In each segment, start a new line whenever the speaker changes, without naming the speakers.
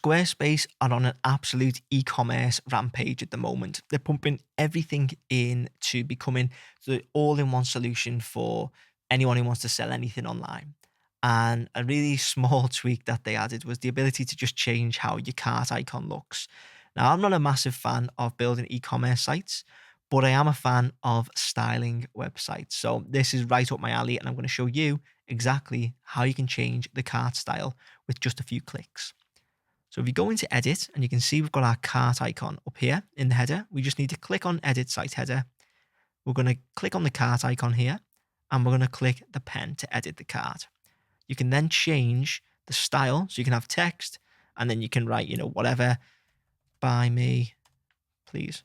Squarespace are on an absolute e-commerce rampage at the moment. They're pumping everything in to becoming the all-in-one solution for anyone who wants to sell anything online. And a really small tweak that they added was the ability to just change how your cart icon looks. Now, I'm not a massive fan of building e-commerce sites, but I am a fan of styling websites. So this is right up my alley, and I'm going to show you exactly how you can change the cart style with just a few clicks. So if you go into edit, and you can see we've got our cart icon up here in the header, we just need to click on edit site header. We're going to click on the cart icon here, and we're going to click the pen to edit the cart. You can then change the style, so you can have text, and then you can write, whatever, buy me, please.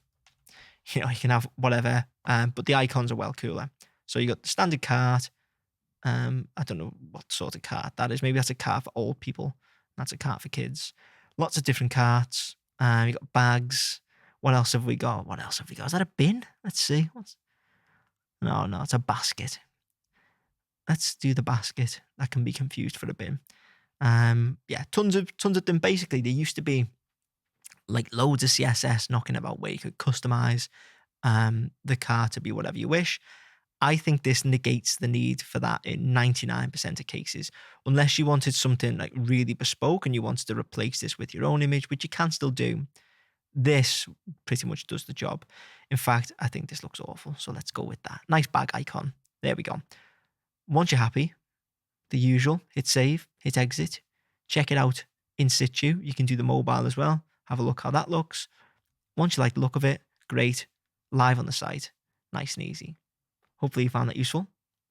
You can have whatever, but the icons are well cooler. So you got the standard cart. I don't know what sort of cart that is. Maybe that's a cart for old people. That's a cart for kids. Lots of different carts. You got bags. What else have we got? Is that a bin? Let's see. No, it's a basket. Let's do the basket. That can be confused for a bin. Yeah, tons of them. Basically, there used to be like loads of CSS knocking about where you could customize the cart to be whatever you wish. I think this negates the need for that in 99% of cases, unless you wanted something like really bespoke and you wanted to replace this with your own image, which you can still do. This pretty much does the job. In fact, I think this looks awful. So let's go with that. Nice bag icon. There we go. Once you're happy, the usual, hit save, hit exit, check it out in situ. You can do the mobile as well. Have a look how that looks. Once you like the look of it, great. Live on the site. Nice and easy. Hopefully you found that useful.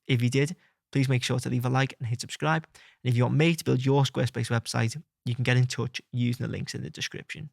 If you did, please make sure to leave a like and hit subscribe. And if you want me to build your Squarespace website, you can get in touch using the links in the description.